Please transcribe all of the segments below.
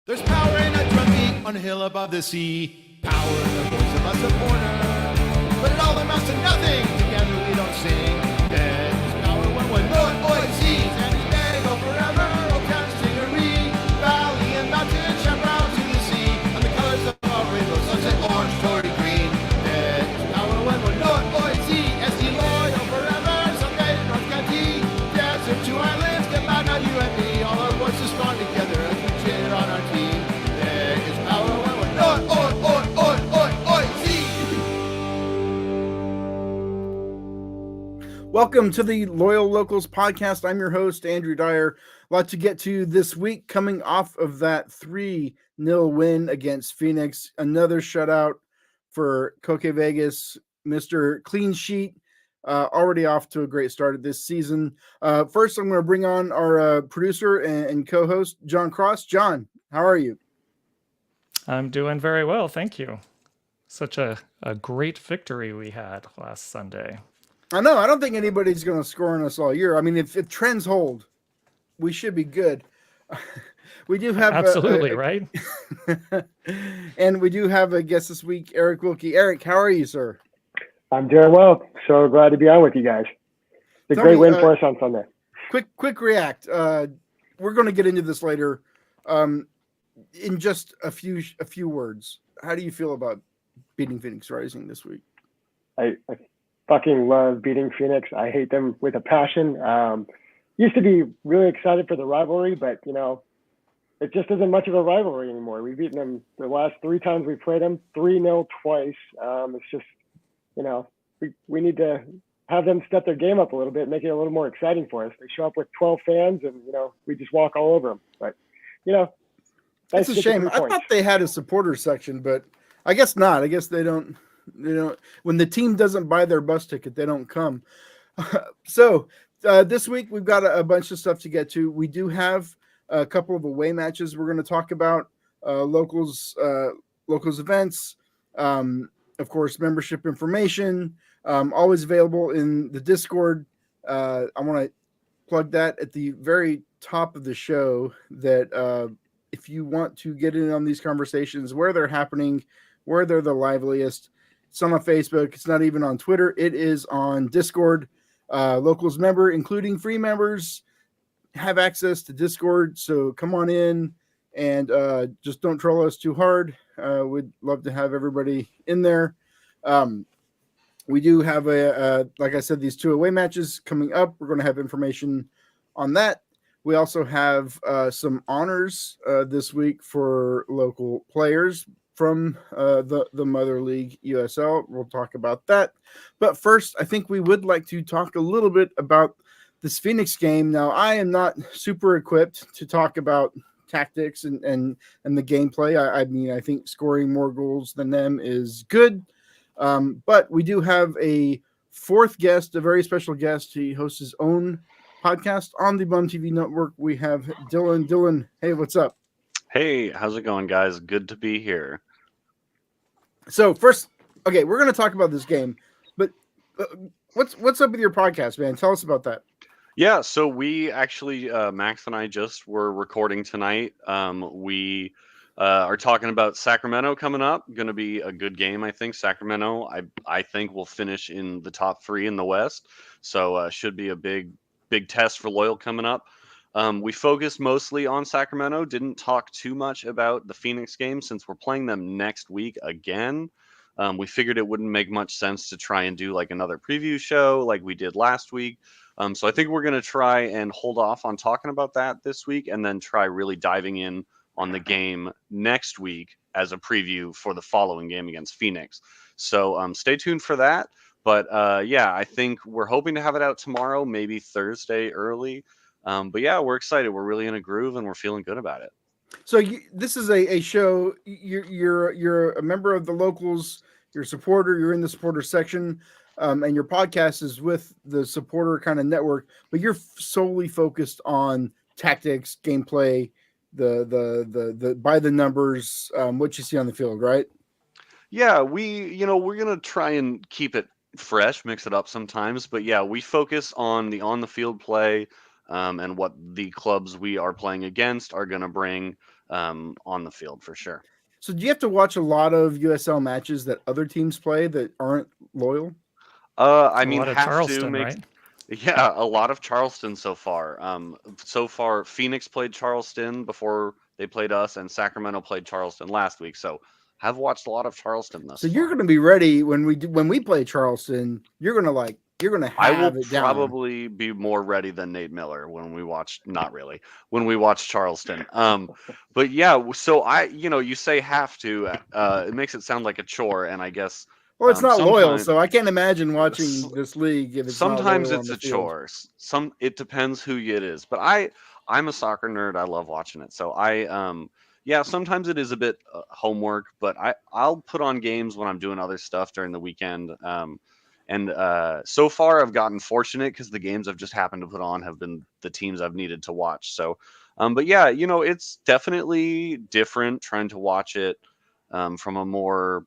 There's power in a drum beat on a hill above the sea. Power in the voice of a supporter. But it all amounts to nothing. Together we don't sing. There's power when we're North Boy seas. And it's day go forever. Old Town Stingery. Valley and mountain, chaparral to the sea. And the colors of our rainbow, sunset orange, Tory green. There's power when we're North Boy sea. SD loyal forever. Someday North County. Desert to islands. Get back now, you and me. All our voices strong together as we cheer on our team. There is power when we're North, Welcome to the Loyal Locals podcast. I'm your host, Andrew Dyer. A lot to get to this week, coming off of that 3-0 win against Phoenix. Another shutout for Koke Vegas, Mr. Clean Sheet, already off to a great start of this season. First, I'm going to bring on our producer and co-host, John Cross. John, how are you? I'm doing very well, thank you. Such a great victory we had last Sunday. I know. I don't think anybody's going to score on us all year. I mean, if trends hold, we should be good. We do have absolutely right. And we do have a guest this week, Eric Wilke. Eric, how are you, sir? I'm doing well. So glad to be on with you guys. It's a great win for us on Sunday. Quick react. We're going to get into this later. In just a few words, how do you feel about beating Phoenix Rising this week? I fucking love beating Phoenix. I hate them with a passion. Used to be really excited for the rivalry, but it just isn't much of a rivalry anymore. We've beaten them the last 3 times we played them, 3-0 twice. It's just, we need to have them step their game up a little bit, make it a little more exciting for us. They show up with 12 fans and, we just walk all over them. But, it's a shame. I thought they had a supporter section, but I guess not. I guess they don't. When the team doesn't buy their bus ticket, they don't come. So this week we've got a bunch of stuff to get to. We do have a couple of away matches we're going to talk about, locals events, of course, membership information, always available in the Discord. I want to plug that at the very top of the show that if you want to get in on these conversations, where they're happening, where they're the liveliest, it's on Facebook. It's not even on Twitter. It is on Discord. Locals member, including free members, have access to Discord. So come on in and just don't troll us too hard. We'd love to have everybody in there. We do have like I said, these 2 away matches coming up. We're going to have information on that. We also have some honors this week for local players from the Mother League USL. We'll talk about that. But first, I think we would like to talk a little bit about this Phoenix game. Now, I am not super equipped to talk about tactics and the gameplay. I mean, I think scoring more goals than them is good. But we do have a 4th guest, a very special guest. He hosts his own podcast on the Bum TV network. We have Dylan. Dylan, hey, what's up? Hey, how's it going, guys? Good to be here. So first, okay, we're going to talk about this game, but what's up with your podcast, man? Tell us about that. Yeah, so we actually, Max and I just were recording tonight. We are talking about Sacramento coming up. Going to be a good game, I think. Sacramento, I think, will finish in the top 3 in the West, so should be a big test for Loyal coming up. We focused mostly on Sacramento, didn't talk too much about the Phoenix game since we're playing them next week again. We figured it wouldn't make much sense to try and do like another preview show like we did last week. So I think we're going to try and hold off on talking about that this week and then try really diving in on the game next week as a preview for the following game against Phoenix. So stay tuned for that. But yeah, I think we're hoping to have it out tomorrow, maybe Thursday early. But yeah, we're excited. We're really in a groove and we're feeling good about it. So this is a show. You're a member of the Locals. You're a supporter. You're in the supporter section, and your podcast is with the supporter kind of network. But you're solely focused on tactics, gameplay, the by the numbers, what you see on the field, right? Yeah, we're gonna try and keep it fresh, mix it up sometimes. But yeah, we focus on the field play. and what the clubs we are playing against are going to bring on the field for sure. So do you have to watch a lot of USL matches that other teams play that aren't loyal? I mean, a lot of have Charleston, to make. right? Yeah, a lot of Charleston so far. So far, Phoenix played Charleston before they played us, and Sacramento played Charleston last week. So, have watched a lot of Charleston thus So far. you're going to be ready when we play Charleston. You're going to I will have it down. probably be more ready than Nate Miller when we watch. Not really when we watch Charleston. But yeah, so you say have to. It makes it sound like a chore, and I guess. Well, it's not loyal, sometimes- so I can't imagine watching this league if it's Sometimes not loyal it's on a the field. chore. It depends who it is. But I'm a soccer nerd. I love watching it. So sometimes it is a bit homework, but I'll put on games when I'm doing other stuff during the weekend. And so far I've gotten fortunate because the games I've just happened to put on have been the teams I've needed to watch. So, but yeah, it's definitely different trying to watch it from a more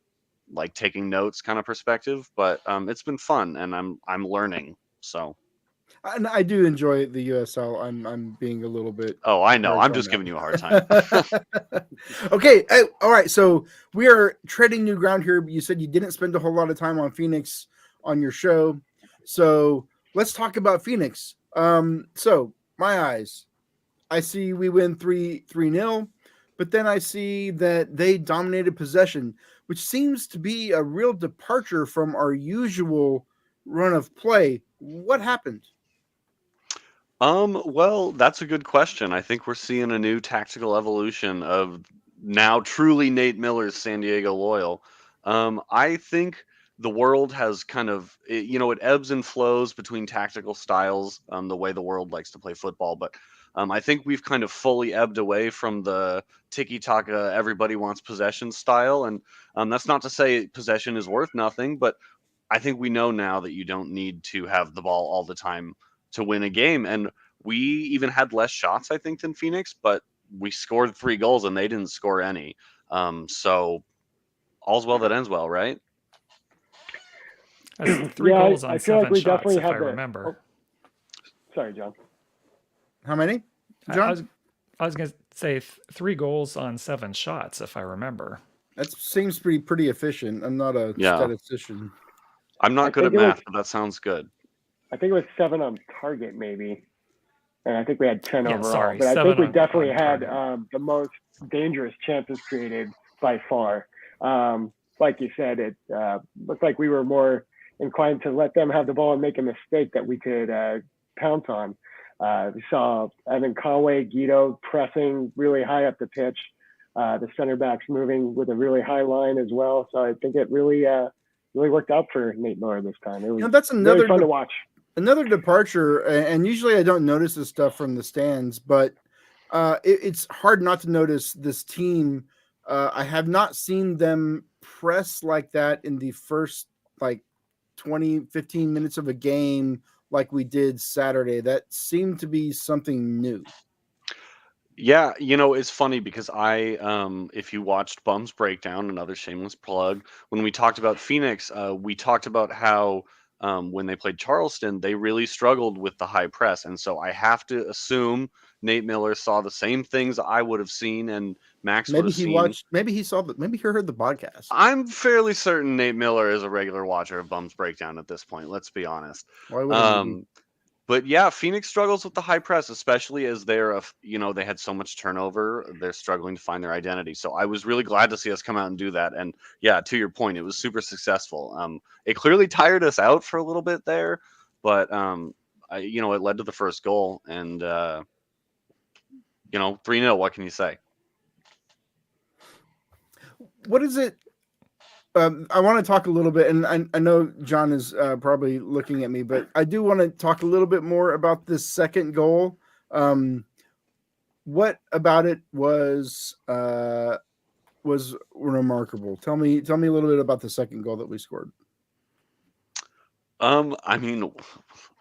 like taking notes kind of perspective, but it's been fun and I'm learning. So And I do enjoy the USL. I'm being a little bit. oh, I know. harsh I'm on just that. giving you a hard time. Okay, all right. So we are treading new ground here. You said you didn't spend a whole lot of time on Phoenix on your show, so let's talk about Phoenix. So my eyes, I see we win 3-0, but then I see that they dominated possession, which seems to be a real departure from our usual run of play. What happened? Well, that's a good question. I think we're seeing a new tactical evolution of now truly Nate Miller's San Diego Loyal. I think the world has kind of, it ebbs and flows between tactical styles, the way the world likes to play football. But I think we've kind of fully ebbed away from the tiki-taka, everybody wants possession style. And that's not to say possession is worth nothing, but I think we know now that you don't need to have the ball all the time to win a game. And we even had less shots, I think, than Phoenix, but we scored 3 goals and they didn't score any. So all's well that ends well, right? That's 3 goals on I feel 7 like we shots, definitely if I had the. remember. Sorry, John. How many, I John? was going to say 3 goals on 7 shots, if I remember. That seems pretty efficient. I'm not a statistician. I'm not good at math, but that sounds good. I think it was 7 on target, maybe. And I think we had 10 overall. Sorry, but I think we definitely had target. the most dangerous chances created by far. Like you said, it looked like we were more inclined to let them have the ball and make a mistake that we could pounce on. We saw Evan Conway, Guido pressing really high up the pitch. The center backs moving with a really high line as well. So I think it really worked out for Nate Miller this time. It was that's another really fun to watch. Another departure, and usually I don't notice this stuff from the stands, but it's hard not to notice this team. I have not seen them press like that in the first 15 minutes of a game like we did Saturday. That seemed to be something new. Yeah, it's funny because if you watched Bum's Breakdown, another shameless plug, when we talked about Phoenix, we talked about how when they played Charleston, they really struggled with the high press. And so I have to assume Nate Miller saw the same things I would have seen and Max would have seen. Maybe he heard the podcast. I'm fairly certain Nate Miller is a regular watcher of Bum's Breakdown at this point. Let's be honest. Why would he? But yeah, Phoenix struggles with the high press, especially as they had so much turnover. They're struggling to find their identity. So I was really glad to see us come out and do that. And yeah, to your point, it was super successful. It clearly tired us out for a little bit there, but it led to the first goal. And 3-0. What can you say? What is it? I want to talk a little bit, and I know John is probably looking at me, but I do want to talk a little bit more about this second goal. What about it was remarkable? Tell me a little bit about the second goal that we scored. I mean,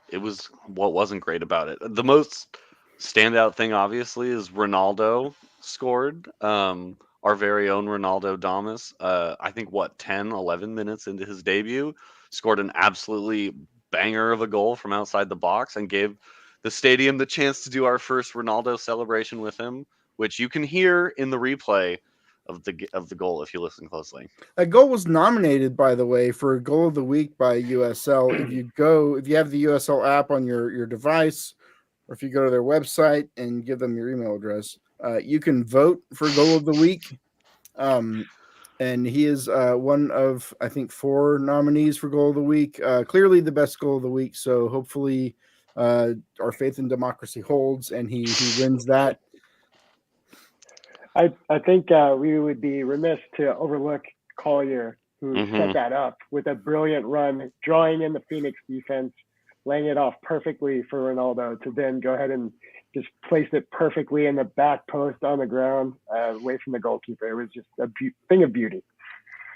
it was what wasn't great about it. The most standout thing, obviously, is Ronaldo scored. Our very own Ronaldo Damas, I think 10, 11 minutes into his debut, scored an absolutely banger of a goal from outside the box and gave the stadium the chance to do our first Ronaldo celebration with him, which you can hear in the replay of the goal if you listen closely. That goal was nominated, by the way, for Goal of the Week by USL. If you have the USL app on your device, or if you go to their website and give them your email address, you can vote for Goal of the Week. And he is one of, I think, 4 nominees for Goal of the Week. Clearly the best Goal of the Week. So hopefully our faith in democracy holds and he wins that. I think we would be remiss to overlook Collier, who set that up with a brilliant run, drawing in the Phoenix defense, laying it off perfectly for Ronaldo to then go ahead and just place it perfectly in the back post on the ground, away from the goalkeeper. It was just a thing of beauty.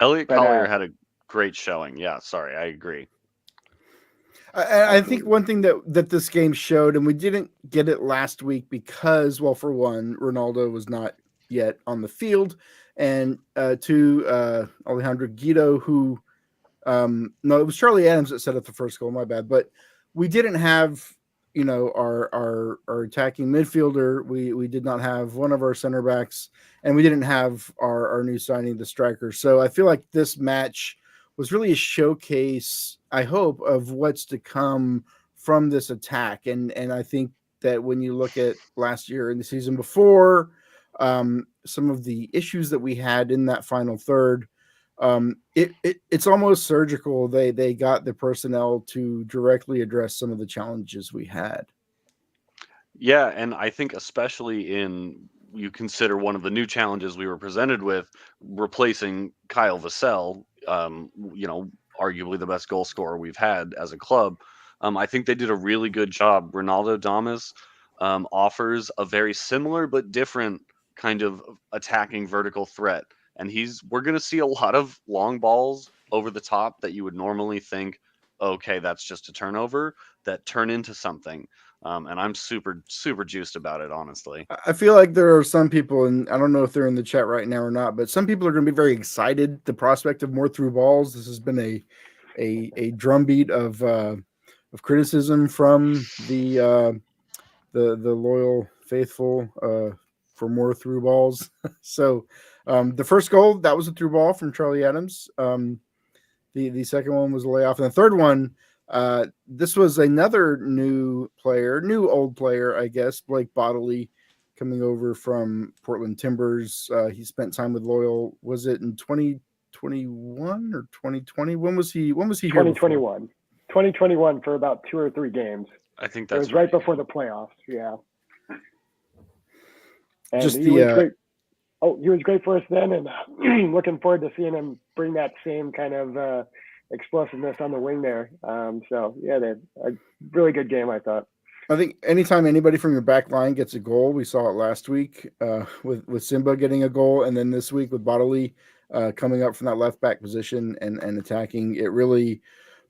Elliot Collier had a great showing. Yeah, sorry, I agree. I think one thing that this game showed, and we didn't get it last week because, well, for one, Ronaldo was not yet on the field, and to Alejandro Guido, who no, it was Charlie Adams that set up the first goal. My bad, but we didn't have our attacking midfielder. We did not have one of our center backs, and we didn't have our new signing, the striker. So I feel like this match was really a showcase, I hope, of what's to come from this attack. And I think that when you look at last year and the season before, some of the issues that we had in that final third, it's almost surgical. They got the personnel to directly address some of the challenges we had. Yeah, and I think especially you consider one of the new challenges we were presented with, replacing Kyle Vassell, arguably the best goal scorer we've had as a club. I think they did a really good job. Ronaldo Damas offers a very similar but different kind of attacking vertical threat. And we're going to see a lot of long balls over the top that you would normally think, okay, that's just a turnover, that turn into something. And I'm super, super juiced about it, honestly. I feel like there are some people, and I don't know if they're in the chat right now or not, but some people are going to be very excited. The prospect of more through balls. This has been a drumbeat of criticism from the loyal faithful for more through balls. So the first goal, that was a through ball from Charlie Adams. The second one was a layoff, and the third one, this was another new old player, I guess, Blake Bodley, coming over from Portland Timbers. He spent time with Loyal. Was it in 2021 or 2020? When was he here? 2021. 2021 for about 2 or 3 games. I think it was right before the playoffs. Yeah. And just he was great for us then, and looking forward to seeing him bring that same kind of explosiveness on the wing there. So yeah, a really good game, I thought. I think anytime anybody from your back line gets a goal, we saw it last week with Simba getting a goal, and then this week with Bodley coming up from that left back position and attacking, it really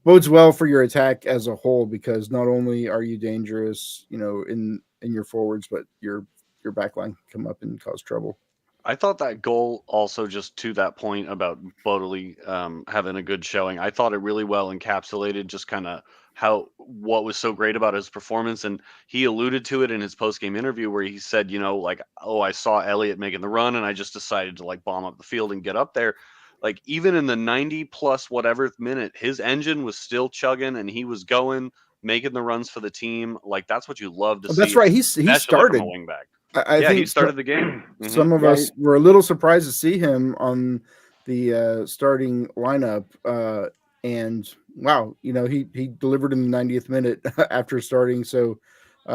bodes well for your attack as a whole, because not only are you dangerous, in your forwards, but your back line come up and cause trouble. I thought that goal also, just to that point about Bodley having a good showing, I thought it really well encapsulated just kind of what was so great about his performance. And he alluded to it in his post-game interview where he said, I saw Elliot making the run and I just decided to bomb up the field and get up there. Even in the 90 plus whatever minute, his engine was still chugging and he was going, making the runs for the team. That's what you love to see. That's right. He started. Wing back. I think he started the game. Some of us were a little surprised to see him on the starting lineup. And wow, he delivered in the 90th minute after starting. So I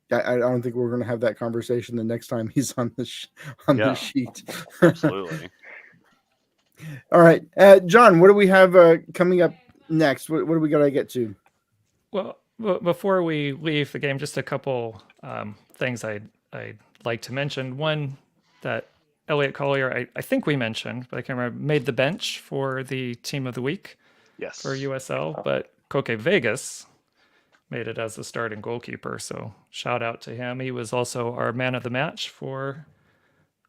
don't think we're going to have that conversation the next time he's on the sheet. Absolutely. All right, John, what do we have coming up next? What do we got to get to? Well, before we leave the game, just a couple things I'd like to mention. One, that Elliot Collier, I think we mentioned, but I can't remember, made the bench for the team of the week. Yes. For USL, but Koke Vegas made it as the starting goalkeeper. So shout out to him. He was also our man of the match for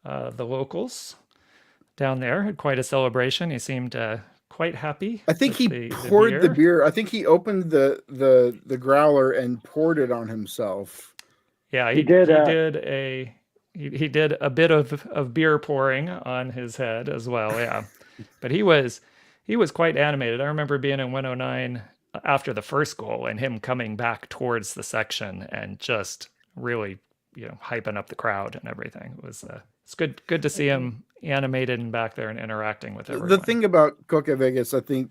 the locals down there. Had quite a celebration. He seemed quite happy. I think with he poured the beer. I think he opened the growler and poured it on himself. Yeah, he did a bit of beer pouring on his head as well. Yeah, but he was quite animated. I remember being in 109 after the first goal and him coming back towards the section and just really, hyping up the crowd and everything. It was it's good to see him animated and back there and interacting with everyone. The thing about Koke Vegas, I think,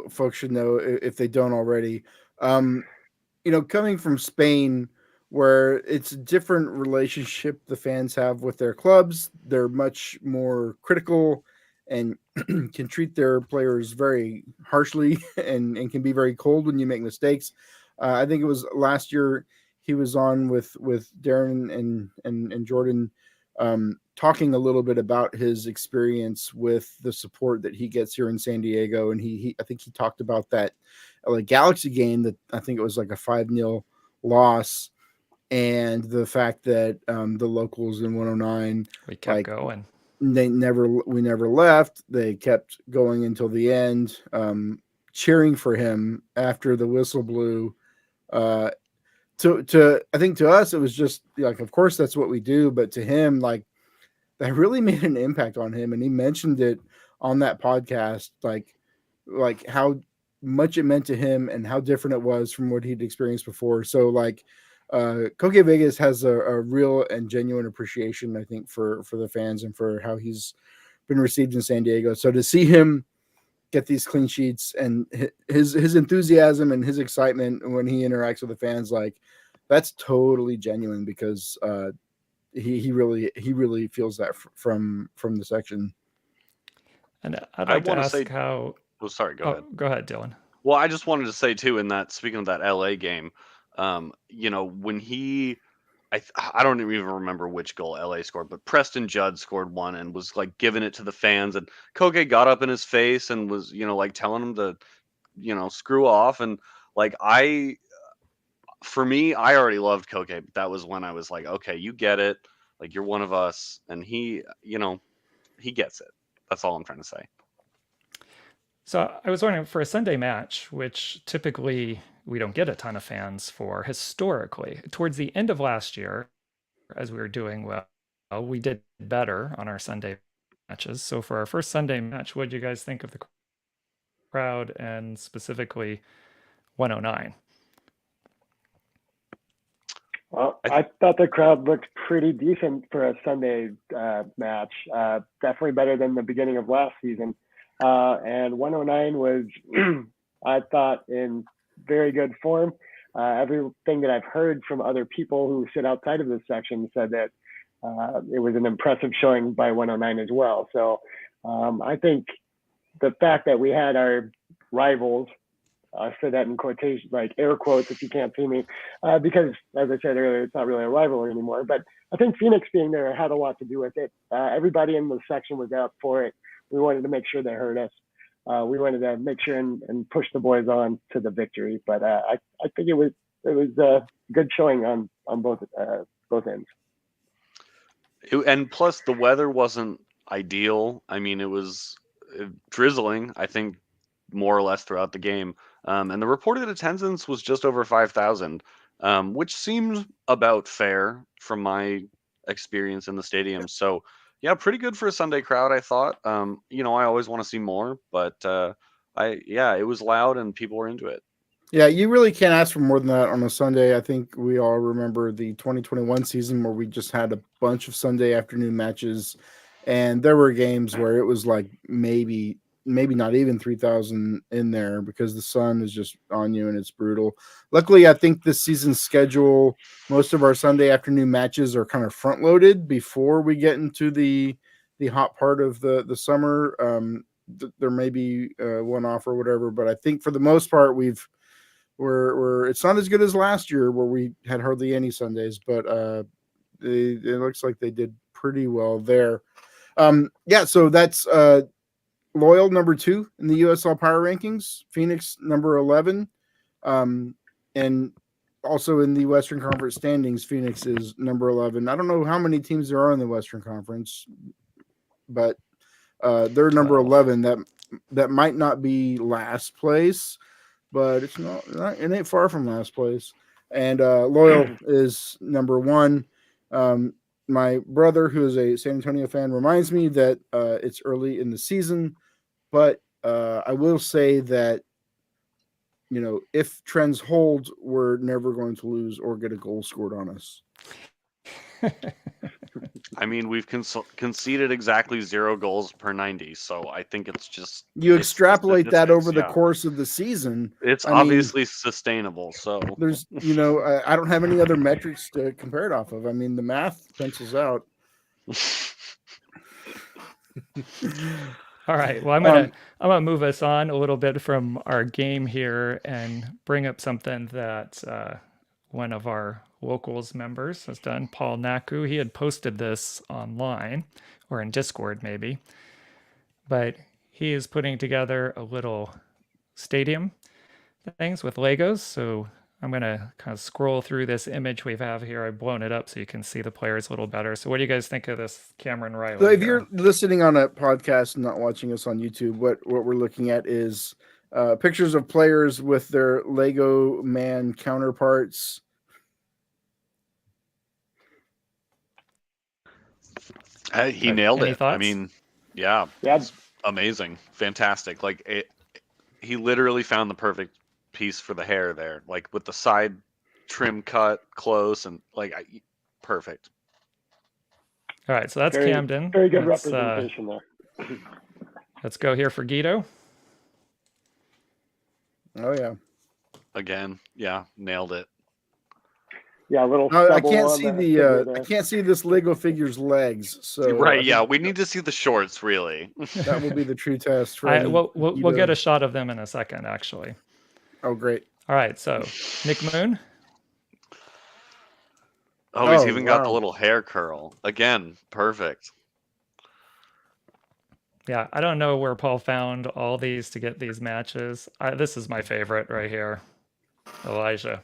folks should know if they don't already. Coming from Spain, where it's a different relationship the fans have with their clubs, they're much more critical and can treat their players very harshly and can be very cold when you make mistakes. I think it was last year he was on with Darren and Jordan, talking a little bit about his experience with the support that he gets here in San Diego. And I think he talked about that LA Galaxy game that I think it was like a 5-0 loss. And the fact that the locals in 109, we kept going. We never left. They kept going until the end, cheering for him after the whistle blew. I think to us, it was just like, of course that's what we do. But to him, like, that really made an impact on him. And he mentioned it on that podcast, like how much it meant to him and how different it was from what he'd experienced before. So like, Koke Vegas has a real and genuine appreciation, I think, for the fans and for how he's been received in San Diego. So to see him get these clean sheets and his enthusiasm and his excitement when he interacts with the fans, like, that's totally genuine, because he really feels that from the section. And I'd like to ask how. Oh, sorry. Go ahead. Go ahead, Dylan. Well, I just wanted to say too, speaking of that LA game, when I don't even remember which goal LA scored, but Preston Judd scored one and was like giving it to the fans, and Koke got up in his face and was, like telling him to, screw off. And like, for me, I already loved Koke, but that was when I was like, okay, you get it. Like, you're one of us. And he gets it. That's all I'm trying to say. So I was wondering, for a Sunday match, which typically we don't get a ton of fans for historically, towards the end of last year, as we were doing well, we did better on our Sunday matches. So for our first Sunday match, what did you guys think of the crowd and specifically 109? Well, I thought the crowd looked pretty decent for a Sunday match. Definitely better than the beginning of last season. And 109 was, I thought, in very good form. Everything that I've heard from other people who sit outside of this section said that it was an impressive showing by 109 as well. So I think the fact that we had our rivals, I said that in quotation, like air quotes if you can't see me, because as I said earlier, it's not really a rivalry anymore. But I think Phoenix being there had a lot to do with it. Everybody in the section was out for it. We wanted to make sure they heard us. We wanted to make sure and push the boys on to the victory. But I think it was a good showing on both ends. And plus, the weather wasn't ideal. I mean, it was drizzling, I think, more or less throughout the game. And the reported attendance was just over 5,000, which seemed about fair from my experience in the stadium. So, yeah, pretty good for a Sunday crowd, I thought. I always want to see more, but it was loud and people were into it. Yeah, you really can't ask for more than that on a Sunday. I think we all remember the 2021 season where we just had a bunch of Sunday afternoon matches, and there were games where it was like maybe not even 3,000 in there because the sun is just on you and it's brutal. Luckily, I think this season's schedule, most of our Sunday afternoon matches are kind of front loaded before we get into the hot part of the summer. There may be one off or whatever, but I think for the most part, we're it's not as good as last year where we had hardly any Sundays, but it looks like they did pretty well there. So that's Loyal number 2 in the USL Power Rankings, Phoenix number 11, and also in the Western Conference standings, Phoenix is number 11. I don't know how many teams there are in the Western Conference, but They're number 12. 11. That might not be last place, but it's not it ain't far from last place. And Loyal is number 1. My brother, who is a San Antonio fan, reminds me that it's early in the season, but I will say that, you know, if trends hold, we're never going to lose or get a goal scored on us. I mean, we've conceded exactly 0 goals per 90, so I think it's just you it's extrapolate that over the yeah. course of the season. It's I obviously sustainable. So there's, you know, I don't have any other metrics to compare it off of. I mean, the math pencils out. All right. Well, I'm gonna move us on a little bit from our game here and bring up something that one of our locals members has done. Paul Naku. He had posted this online or in Discord maybe, but he is putting together a little stadium things with Legos. So I'm gonna kind of scroll through this image we have here. I've blown it up so you can see the players a little better. So what do you guys think of this, Cameron Riley? So if you're listening on a podcast and not watching us on YouTube, what we're looking at is pictures of players with their Lego man counterparts. he nailed Any it. thoughts? I mean, yeah, it's amazing, fantastic. Like he literally found the perfect piece for the hair there, like with the side trim cut close and like perfect. All right, so that's Camden. Very good representation there. Let's go here for Guido. Oh yeah. Again, yeah, nailed it. Yeah, a little. I can't see I can't see this Lego figure's legs. So right, yeah, we need to see the shorts. Really, that will be the true test. For we'll get a shot of them in a second, actually. Oh, great! All right, so Nick Moon. Oh, he's even got the little hair curl again. Perfect. Yeah, I don't know where Paul found all these to get these matches. This is my favorite right here, Elijah.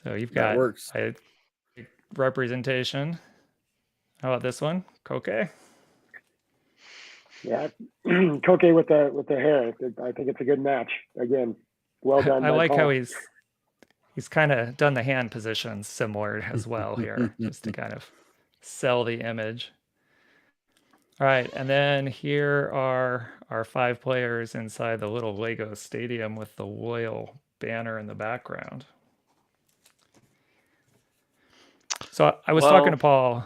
So you've got representation. How about this one, Koke? Yeah, Koke with the hair. I think it's a good match. Again, well done. I like Paul. how he's kind of done the hand positions similar as well here, just to kind of sell the image. All right, and then here are our 5 players inside the little Lego stadium with the Loyal banner in the background. So I was talking to Paul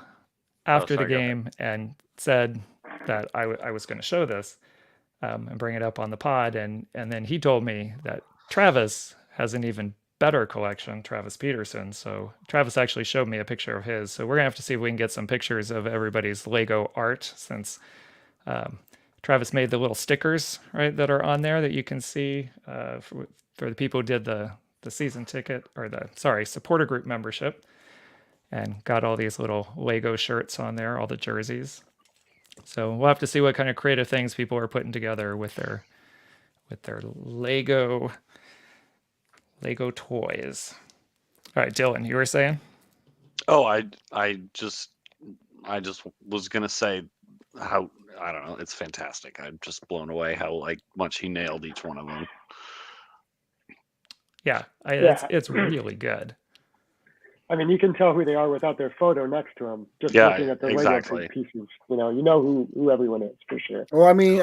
after the game and said that I was going to show this and bring it up on the pod, and then he told me that Travis has an even better collection, Travis Peterson. So Travis actually showed me a picture of his. So we're gonna have to see if we can get some pictures of everybody's Lego art, since Travis made the little stickers, right, that are on there that you can see for the people who did the season ticket, or supporter group membership, and got all these little Lego shirts on there, all the jerseys. So we'll have to see what kind of creative things people are putting together with their Lego toys. All right, Dylan, you were saying? Oh, I just was gonna say how, I don't know, it's fantastic. I'm just blown away how much he nailed each one of them. Yeah, it's really good. I mean, you can tell who they are without their photo next to them. Just looking at their Lego pieces, you know who everyone is for sure. Well, I mean,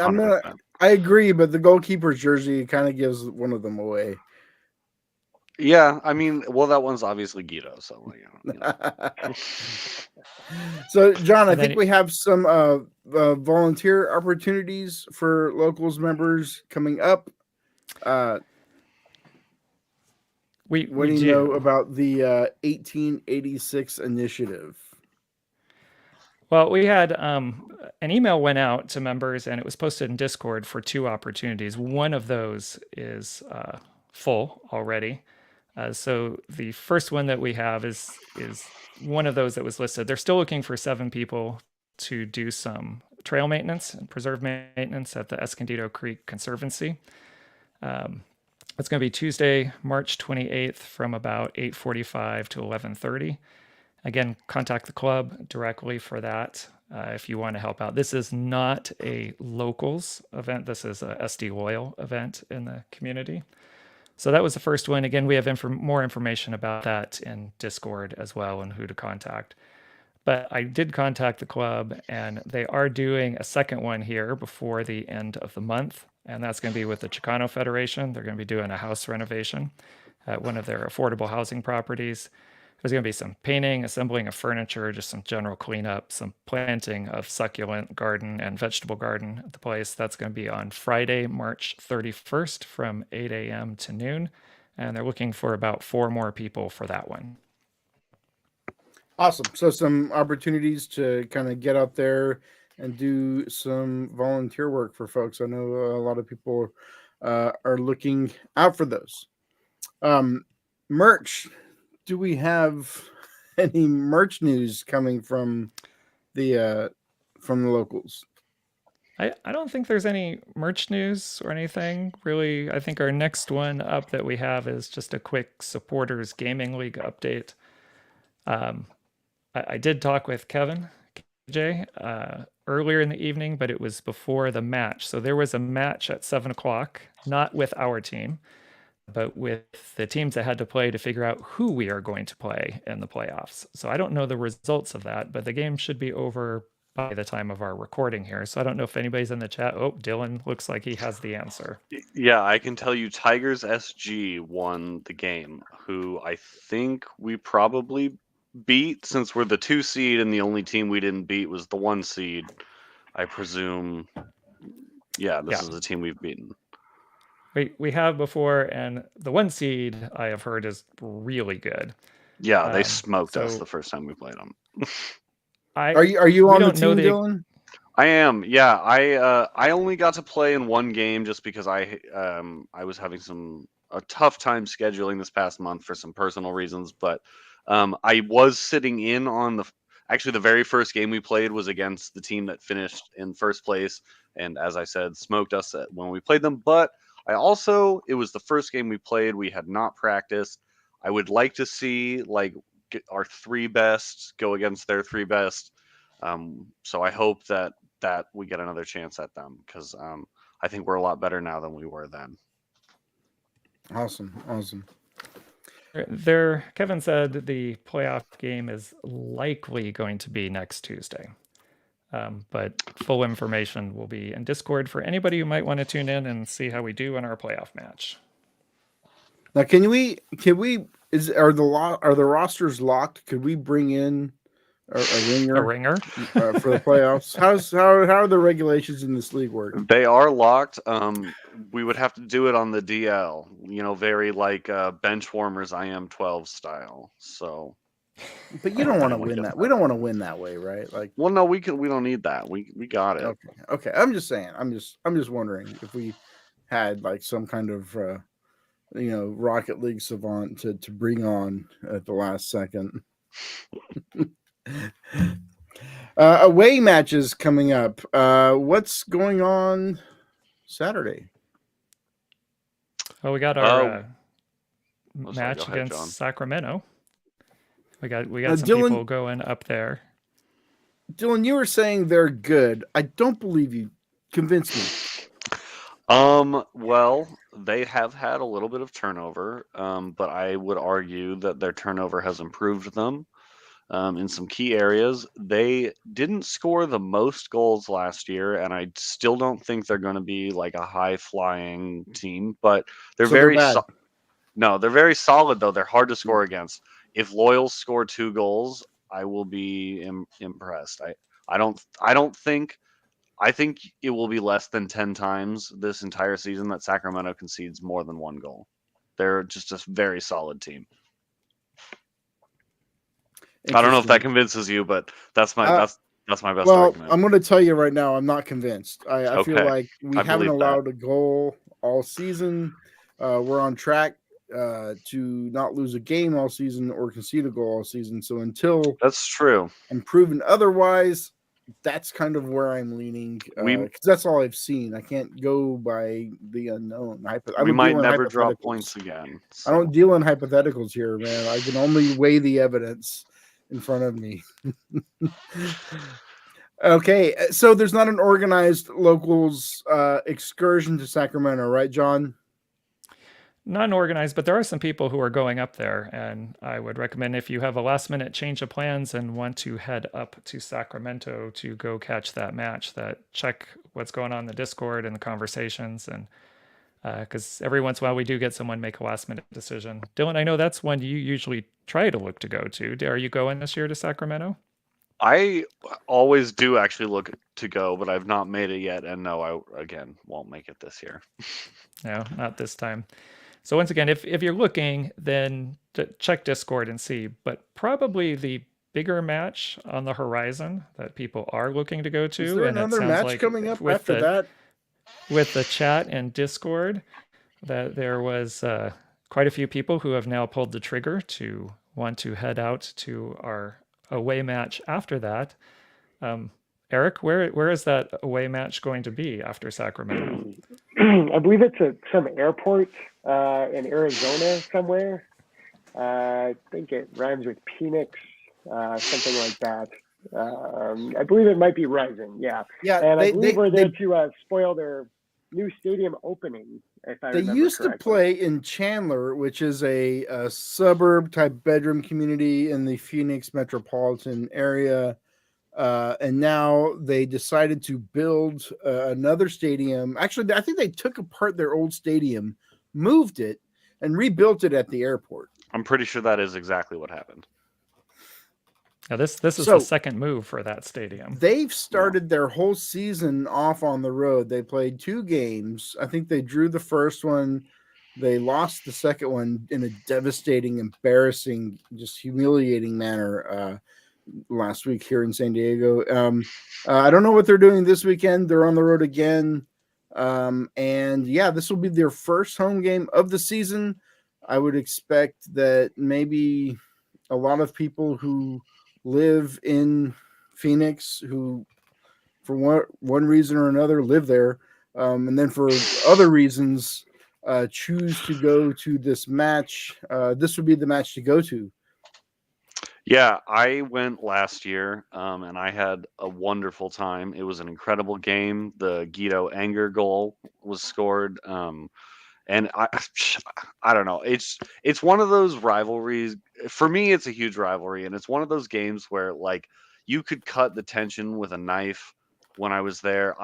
I agree, but the goalkeeper's jersey kind of gives one of them away. Yeah, I mean, well, that one's obviously Guido, so you know. So, John, I think we have some volunteer opportunities for locals members coming up. What do you know about the 1886 initiative? Well, we had an email went out to members, and it was posted in Discord for 2 opportunities. One of those is full already. So the first one that we have is one of those that was listed. They're still looking for 7 people to do some trail maintenance and preserve maintenance at the Escondido Creek Conservancy. It's going to be Tuesday, March 28th from about 8:45 to 11:30. Again, contact the club directly for that if you want to help out. This is not a locals event. This is a SD Loyal event in the community. So that was the first one. Again, we have more information about that in Discord as well and who to contact. But I did contact the club, and they are doing a second one here before the end of the month. And that's going to be with the Chicano Federation. They're going to be doing a house renovation at one of their affordable housing properties. There's going to be some painting, assembling of furniture, just some general cleanup, some planting of succulent garden and vegetable garden at the place. That's going to be on Friday, March 31st from 8 a.m. to noon. And they're looking for about 4 more people for that one. Awesome. So some opportunities to kind of get out there and do some volunteer work for folks. I know a lot of people are looking out for those. Merch. Do we have any merch news coming from the locals? I don't think there's any merch news or anything really. I think our next one up that we have is just a quick supporters gaming league update. I did talk with Kevin KJ earlier in the evening, but it was before the match. So there was a match at 7:00, not with our team, but with the teams that had to play to figure out who we are going to play in the playoffs. So I don't know the results of that, but the game should be over by the time of our recording here. So I don't know if anybody's in the chat. Oh, Dylan looks like he has the answer. Yeah, I can tell you Tigers SG won the game, who I think we probably beat, since we're the 2 seed and the only team we didn't beat was the 1 seed. I presume, this is the team we've beaten. We have before, and the 1 seed I have heard is really good. Yeah, they smoked us the first time we played them. Are you on the team, Dylan? I am. Yeah, I only got to play in 1 game just because I was having a tough time scheduling this past month for some personal reasons, but I was sitting in on the very first game we played was against the team that finished in first place, and as I said, smoked us when we played them. But it was the first game we played. We had not practiced. I would like to see our 3 best go against their 3 best. So I hope that we get another chance at them, because I think we're a lot better now than we were then. Awesome. Kevin said the playoff game is likely going to be next Tuesday. But full information will be in Discord for anybody who might want to tune in and see how we do in our playoff match. Now, are the rosters locked? Could we bring in a ringer for the playoffs? How are the regulations in this league work? They are locked. We would have to do it on the DL, very bench warmers IM12 style. So, but you don't want to win that. We don't want to win that way, right? Well, no, we don't need that. We got it. Okay. I'm just saying. I'm just wondering if we had some kind of Rocket League savant to bring on at the last second. Away matches coming up. What's going on Saturday? Well, we got our match against John. Sacramento. We got some people going up there. Dylan, you were saying they're good. I don't believe you. Convince me. Well, they have had a little bit of turnover, but I would argue that their turnover has improved them in some key areas. They didn't score the most goals last year, and I still don't think they're going to be a high-flying team, but they're very they're very solid, though. They're hard to score against. If Loyals score 2 goals, I will be impressed. I think it will be less than 10 times this entire season that Sacramento concedes more than 1 goal. They're just a very solid team. I don't know if that convinces you, but that's my best argument. I'm going to tell you right now, I'm not convinced. I feel like we haven't allowed a goal all season. We're on track to not lose a game all season or concede a goal all season. So until that's true, and proven otherwise, that's kind of where I'm leaning. Because that's all I've seen. I can't go by the unknown. We might never drop points again. So. I don't deal in hypotheticals here, man. I can only weigh the evidence. in front of me. Okay, so there's not an organized locals excursion to Sacramento, right, John? Not organized, but there are some people who are going up there, and I would recommend if you have a last minute change of plans and want to head up to Sacramento to go catch that match, that check what's going on in the Discord and the conversations, and because every once in a while we do get someone make a last minute decision. Dylan, I know that's one you usually try to look to go to. Are you going this year to Sacramento? I always do actually look to go, but I've not made it yet, and no, I again won't make it this year. No, not this time. So once again, if you're looking, then check Discord and see. But probably the bigger match on the horizon that people are looking to go to. Is there and another it sounds match like coming up after that? With the chat and Discord, that there was quite a few people who have now pulled the trigger to want to head out to our away match after that. Eric, where is that away match going to be after Sacramento? I believe it's at some airport in Arizona somewhere. I think it rhymes with Phoenix, something like that. I believe it might be Rising, yeah. Yeah, and I believe we're there to spoil their new stadium opening, if I remember They used correctly. to play in Chandler, which is a suburb type bedroom community in the Phoenix metropolitan area. And now they decided to build another stadium. Actually, I think they took apart their old stadium, moved it, and rebuilt it at the airport. I'm pretty sure that is exactly what happened. Now this is the second move for that stadium. They've started their whole season off on the road. They played 2 games. I think they drew the first one. They lost the second one in a devastating, embarrassing, just humiliating manner last week here in San Diego. I don't know what they're doing this weekend. They're on the road again. And yeah, this will be their first home game of the season. I would expect that maybe a lot of people who live in Phoenix, who for one reason or another live there, and then for other reasons choose to go to this match. This would be the match to go to. Yeah, I went last year, and I had a wonderful time. It was an incredible game. The Guido Anger goal was scored, and I don't know. It's one of those rivalries. For me, it's a huge rivalry, and it's one of those games where like you could cut the tension with a knife. When I was there,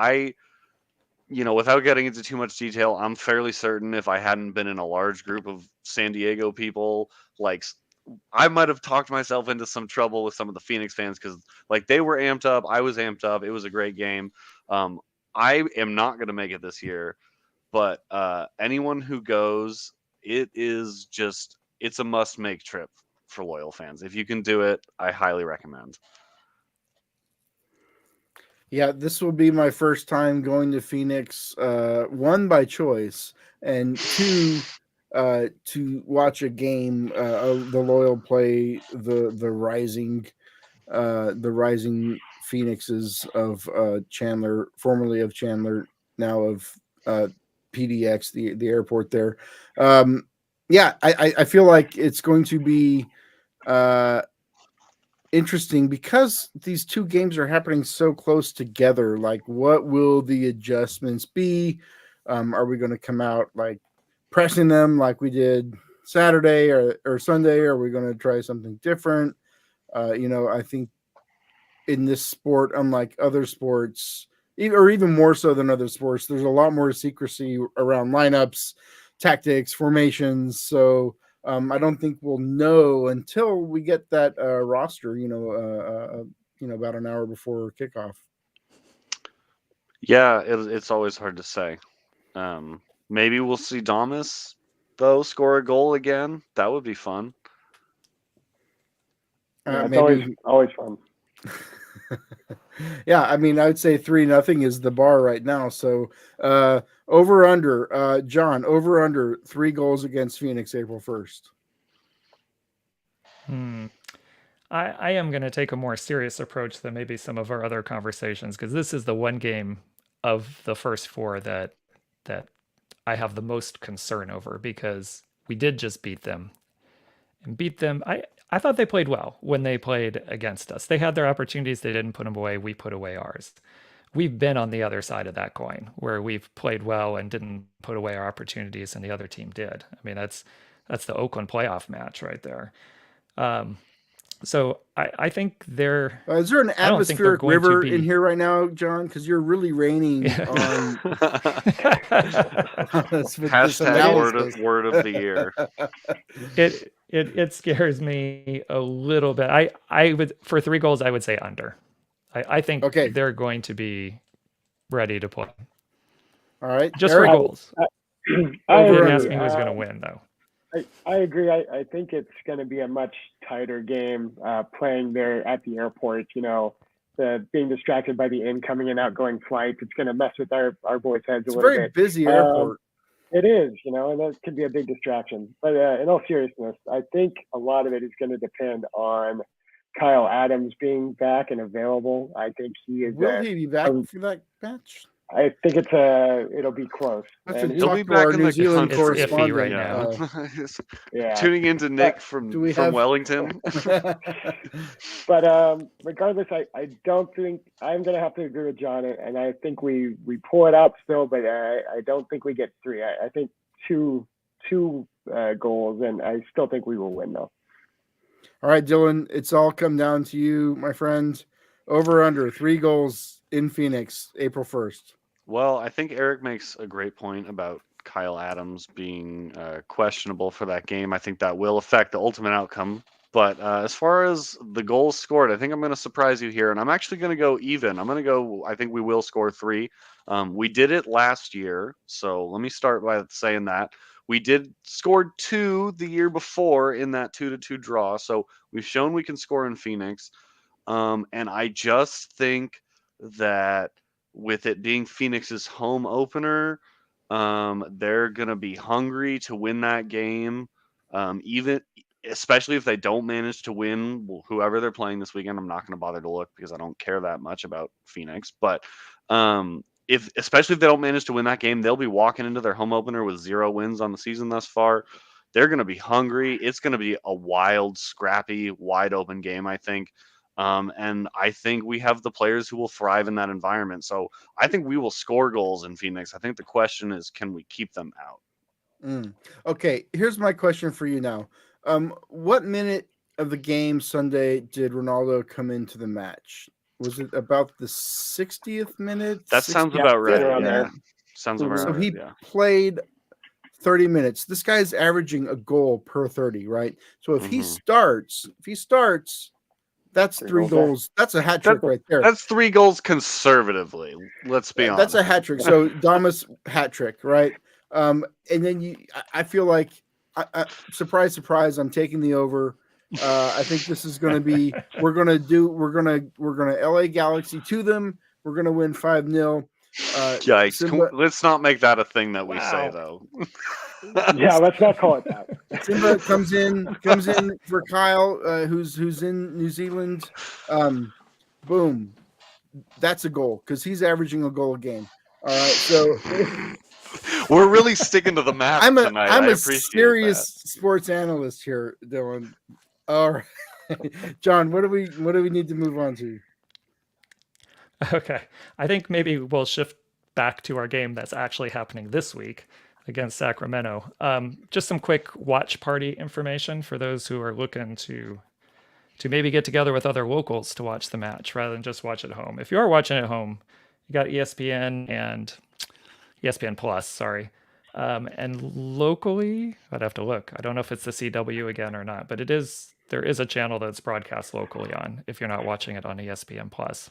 without getting into too much detail, I'm fairly certain if I hadn't been in a large group of San Diego people, like I might have talked myself into some trouble with some of the Phoenix fans because like they were amped up. I was amped up. It was a great game. I am not going to make it this year, but anyone who goes, it's a must make trip for loyal fans. If you can do it, I highly recommend. Yeah, this will be my first time going to Phoenix, 1 by choice, and 2 to watch a game of the Loyal play the rising Phoenixes of Chandler, formerly of Chandler, now of PDX, the airport there. I feel like it's going to be interesting because these 2 games are happening so close together. Like, what will the adjustments be? Are we going to come out like pressing them like we did Saturday or Sunday? Are we going to try something different? I think in this sport, unlike other sports, or even more so than other sports, there's a lot more secrecy around lineups, tactics, formations. So I don't think we'll know until we get that roster, about an hour before kickoff. Yeah, it's always hard to say. Maybe we'll see Damas, though, score a goal again. That would be fun. It's always fun. Yeah, I mean, I would say 3-0 is the bar right now. So over under, John, over under 3 goals against Phoenix April 1st. I am going to take a more serious approach than maybe some of our other conversations, because this is the one game of the first 4 that I have the most concern over, because we did just beat them. and beat them. I thought they played well when they played against us. They had their opportunities. They didn't put them away. We put away ours. We've been on the other side of that coin where we've played well and didn't put away our opportunities and the other team did. I mean, that's the Oakland playoff match right there. So I think they're. Is there an atmospheric river in here right now, John? Because you're really raining on. Hashtag word of the year. It scares me a little bit. I would, for 3 goals, I would say under. I think they're going to be ready to play. All right, just Eric, 3 goals. I didn't ask me who's going to win though. I agree. I think it's going to be a much tighter game playing there at the airport. You know, being distracted by the incoming and outgoing flights. It's going to mess with our boys' heads a little bit. It's a very busy airport. It is, you know, and that could be a big distraction. But in all seriousness, I think a lot of it is going to depend on Kyle Adams being back and available. I think he is. Will he be back for that match? I think it'll be close. He'll be back in New Zealand correspondent right now. Yeah. Tuning into Nick from Wellington. But regardless, I don't think I'm going to have to agree with John, and I think we pull it out still, but I don't think we get 3. I think two goals, and I still think we will win though. All right, Dylan, it's all come down to you, my friend. Over under 3 goals in Phoenix, April 1st. Well, I think Eric makes a great point about Kyle Adams being questionable for that game. I think that will affect the ultimate outcome. But as far as the goals scored, I think I'm going to surprise you here. And I'm actually going to go even. I think we will score 3. We did it last year. So let me start by saying that. We did score 2 the year before in that 2-2 draw. So we've shown we can score in Phoenix. And I just think that with it being Phoenix's home opener, they're going to be hungry to win that game, especially if they don't manage to win whoever they're playing this weekend. I'm not going to bother to look because I don't care that much about Phoenix. But especially if they don't manage to win that game, they'll be walking into their home opener with 0 wins on the season thus far. They're going to be hungry. It's going to be a wild, scrappy, wide open game, I think. And I think we have the players who will thrive in that environment. So I think we will score goals in Phoenix. I think the question is, can we keep them out? Okay, here's my question for you now. What minute of the game Sunday did Ronaldo come into the match? Was it about the 60th minute? That sounds about right. Yeah. Sounds about right. So he played 30 minutes. This guy's averaging a goal per 30, right? So if he starts, that's 3 goals. That's a hat trick right there. That's 3 goals conservatively. Let's be honest. That's a hat trick. So Damas hat trick, right? And then I feel like, surprise, surprise, I'm taking the over. I think this is going to be. We're going to LA Galaxy to them. We're going to win 5-0. Yikes! Let's not make that a thing that we say though. Yeah, let's not call it that. Simba comes in for Kyle, who's in New Zealand. Boom, that's a goal because he's averaging a goal a game. All right, so we're really sticking to the math tonight. I'm a serious sports analyst here, Dylan. All right, John, what do we need to move on to? Okay, I think maybe we'll shift back to our game that's actually happening this week against Sacramento. Just some quick watch party information for those who are looking to maybe get together with other locals to watch the match rather than just watch at home. If you are watching at home, you got ESPN and ESPN Plus, sorry. And locally, I'd have to look. I don't know if it's the CW again or not, but there is a channel that's broadcast locally on if you're not watching it on ESPN Plus.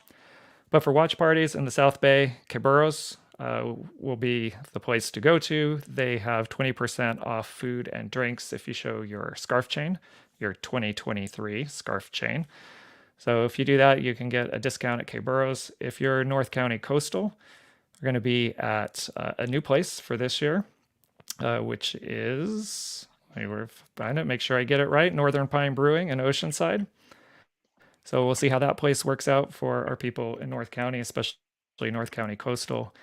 But for watch parties in the South Bay, Cabarros will be the place to go to. They have 20% off food and drinks if you show your scarf chain, your 2023 scarf chain. So if you do that, you can get a discount at Cabarros. If you're North County Coastal, we're going to be at a new place for this year, which is, I'm trying to make sure I get it right, Northern Pine Brewing in Oceanside. So we'll see how that place works out for our people in North County, especially North County Coastal.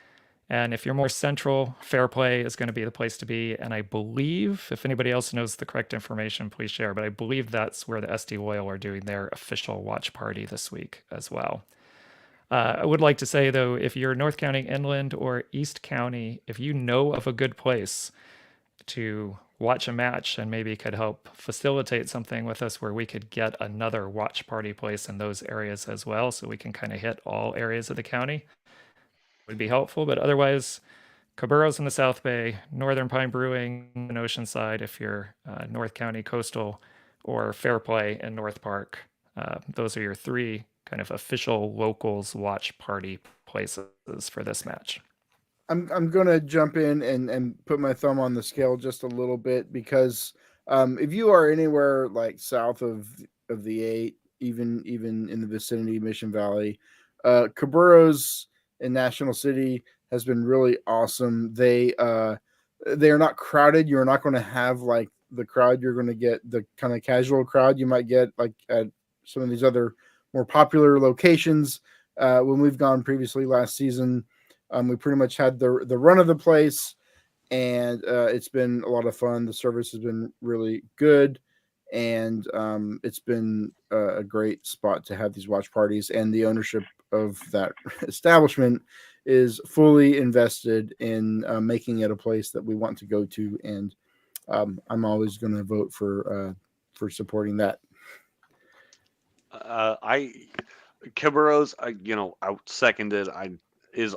And if you're more central, Fair Play is going to be the place to be. And I believe, if anybody else knows the correct information, please share. But I believe that's where the SD Loyal are doing their official watch party this week as well. I would like to say, though, if you're North County Inland or East County, if you know of a good place to watch a match and maybe could help facilitate something with us where we could get another watch party place in those areas as well, so we can kind of hit all areas of the county, would be helpful. But otherwise, Caburro's in the South Bay, Northern Pine Brewing in Oceanside if you're North County Coastal, or Fair Play in North Park. Those are your three kind of official locals watch party places for this match. I'm gonna jump in and put my thumb on the scale just a little bit, because if you are anywhere like south of the 8, even in the vicinity of Mission Valley, Caburro's in National City has been really awesome. They are not crowded. You're not going to have like the crowd you're going to get, the kind of casual crowd you might get like at some of these other more popular locations. When we've gone previously last season, we pretty much had the run of the place, and it's been a lot of fun. The service has been really good, and it's been a great spot to have these watch parties. And the ownership of that establishment is fully invested in making it a place that we want to go to, and I'm always going to vote for supporting that. Kibaros, I seconded.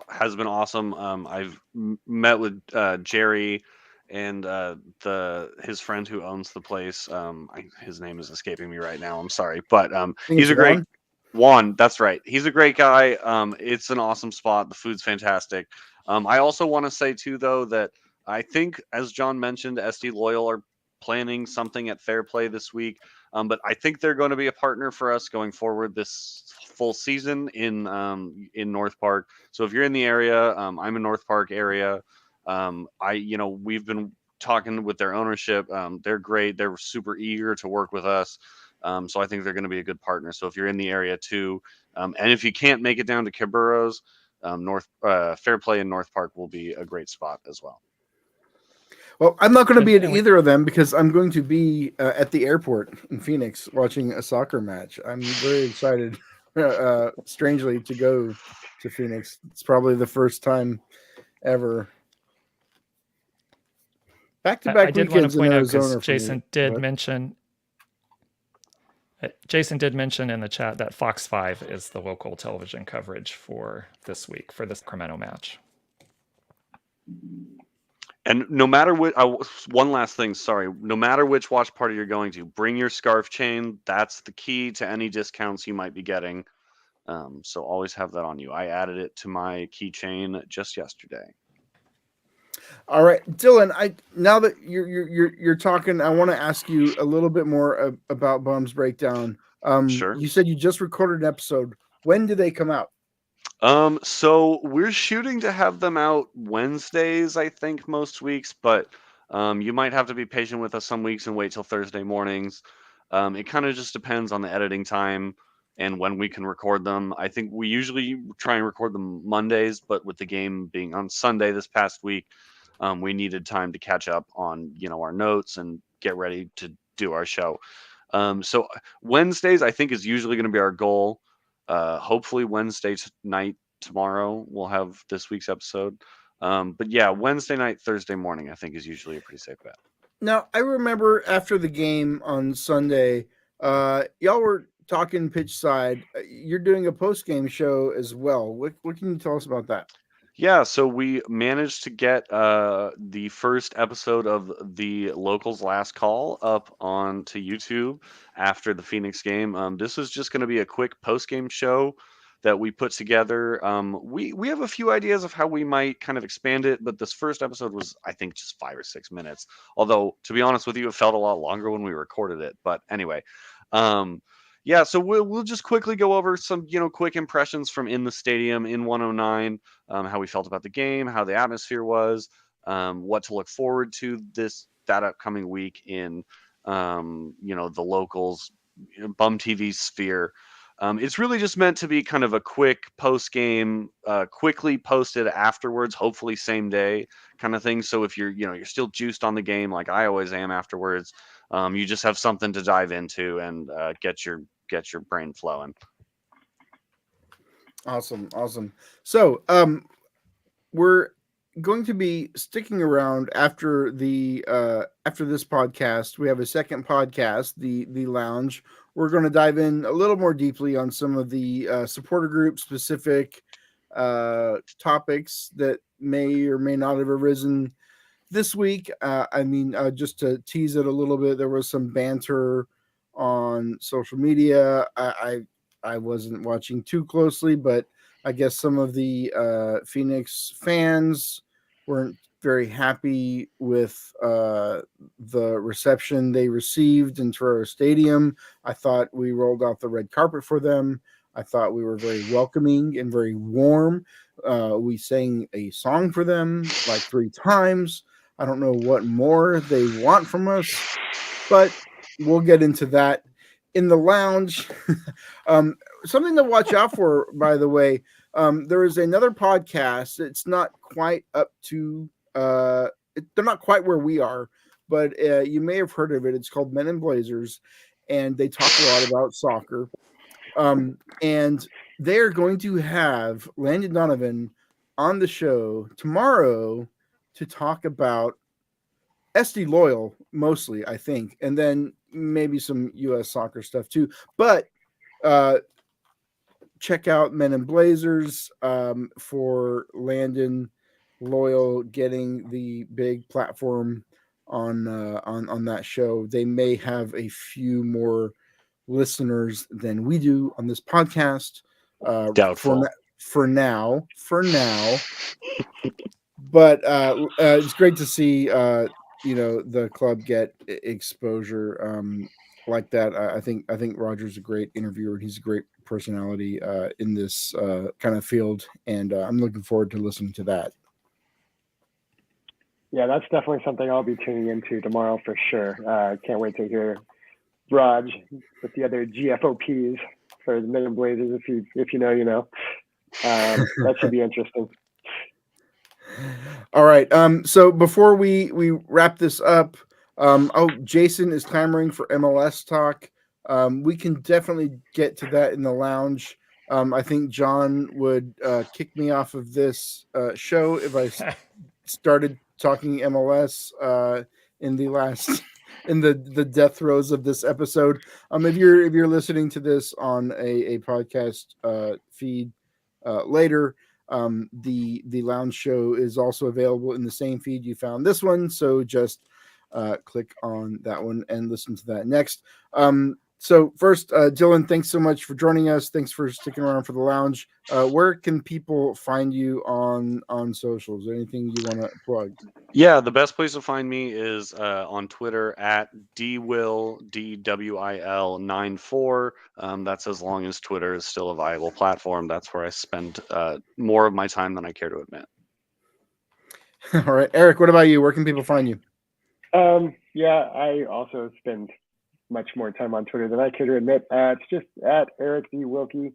Has been awesome. I've met with Jerry and his friend who owns the place. His name is escaping me right now. I'm sorry, but he's a great Juan. That's right. He's a great guy. It's an awesome spot. The food's fantastic. I also want to say too, though, that I think, as John mentioned, SD Loyal are planning something at Fair Play this week. But I think they're going to be a partner for us going forward this full season in North Park. So if you're in the area, I'm in North Park area. We've been talking with their ownership. They're great. They're super eager to work with us. So I think they're going to be a good partner. So if you're in the area too, and if you can't make it down to Caburro's, Fair Play in North Park will be a great spot as well. Well, I'm not going to be at either of them because I'm going to be at the airport in Phoenix watching a soccer match. I'm very excited, strangely, to go to Phoenix. It's probably the first time ever. Back-to-back I did weekends want to point in out, Arizona because Jason did mention in the chat that Fox 5 is the local television coverage for this week for the Sacramento match. And no matter what, one last thing, sorry. No matter which watch party you're going to, bring your scarf chain. That's the key to any discounts you might be getting. So always have that on you. I added it to my keychain just yesterday. All right, Dylan. Now that you're talking, I want to ask you a little bit more about Bum's Breakdown. Sure. You said you just recorded an episode. When do they come out? So we're shooting to have them out Wednesdays, I think, most weeks, but you might have to be patient with us some weeks and wait till Thursday mornings. It kind of just depends on the editing time and when we can record them. I think we usually try and record them Mondays, but with the game being on Sunday this past week, we needed time to catch up on, our notes and get ready to do our show. So Wednesdays, I think, is usually going to be our goal. Hopefully Wednesday night tomorrow we'll have this week's episode. But yeah, Wednesday night, Thursday morning, I think, is usually a pretty safe bet. Now, I remember after the game on Sunday, y'all were talking pitch side. You're doing a post-game show as well. What can you tell us about that? Yeah, so we managed to get the first episode of the Locals Last Call up onto YouTube after the Phoenix game. This is just going to be a quick post-game show that we put together. We have a few ideas of how we might kind of expand it, but this first episode was, I think, just 5 or 6 minutes. Although, to be honest with you, it felt a lot longer when we recorded it. But anyway, yeah, so we'll just quickly go over some, quick impressions from in the stadium in 109, how we felt about the game, how the atmosphere was, what to look forward to that upcoming week in, the Locals Bum TV sphere. It's really just meant to be kind of a quick post game, quickly posted afterwards, hopefully same day kind of thing. So if you're still juiced on the game, like I always am afterwards, you just have something to dive into and get your brain flowing. Awesome. So, we're going to be sticking around after this podcast. We have a second podcast, the Lounge. We're going to dive in a little more deeply on some of the supporter group specific topics that may or may not have arisen this week. Just to tease it a little bit, there was some banter on social media. I wasn't watching too closely, but I guess some of the Phoenix fans weren't very happy with the reception they received in Torero Stadium. I thought we rolled out the red carpet for them. I thought we were very welcoming and very warm. We sang a song for them like 3 times. I don't know what more they want from us, but we'll get into that in the Lounge. Something to watch out for, by the way. There is another podcast. It's not quite up to, they're not quite where we are, but you may have heard of it. It's called Men in Blazers, and they talk a lot about soccer. And they're going to have Landon Donovan on the show tomorrow to talk about SD Loyal, mostly, I think, and then maybe some U.S. soccer stuff too. But check out Men in Blazers for Landon Loyal getting the big platform on that show. They may have a few more listeners than we do on this podcast. Doubtful. For now. But it's great to see the club get exposure like that. I think Roger's a great interviewer. He's a great personality in this kind of field, and I'm looking forward to listening to that. Yeah, that's definitely something I'll be tuning into tomorrow for sure. Can't wait to hear Raj with the other GFOPs for the Men in Blazers. If you know, you know. That should be interesting. All right. So before we wrap this up, Jason is clamoring for MLS talk. We can definitely get to that in the Lounge. I think John would kick me off of this show if I started talking MLS in the death throes of this episode. If you're listening to this on a podcast feed later, the Lounge show is also available in the same feed you found this one. So just click on that one and listen to that next. So first, Dylan, thanks so much for joining us. Thanks for sticking around for the Lounge. Where can people find you on socials? Anything you want to plug? Yeah, the best place to find me is on Twitter at DWIL94. That's as long as Twitter is still a viable platform. That's where I spend more of my time than I care to admit. All right, Eric, what about you? Where can people find you? Yeah, I also spend much more time on Twitter than I care to admit. It's just at Eric D. Wilke.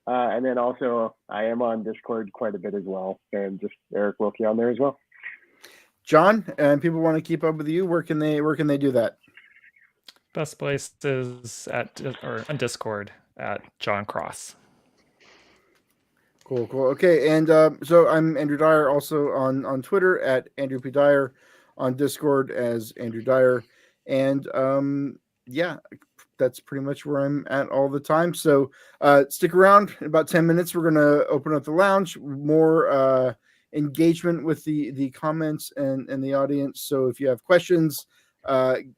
And then also I am on Discord quite a bit as well, and just Eric Wilke on there as well. John, and people want to keep up with you, where can they do that? Best place is on Discord at John Cross. Cool. Okay, and so I'm Andrew Dyer, also on Twitter at Andrew P. Dyer, on Discord as Andrew Dyer, and yeah, that's pretty much where I'm at all the time. So stick around. In about 10 minutes, we're going to open up the Lounge. More engagement with the comments and the audience. So if you have questions,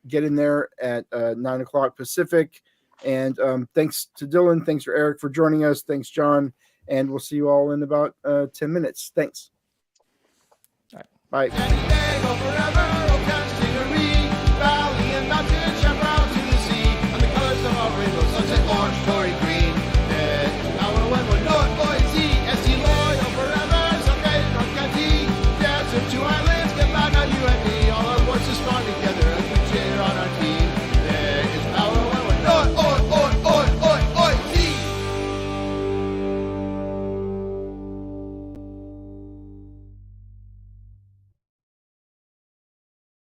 get in there at 9 o'clock Pacific. And thanks to Dylan. Thanks for Eric for joining us. Thanks, John. And we'll see you all in about 10 minutes. Thanks. All right. Bye.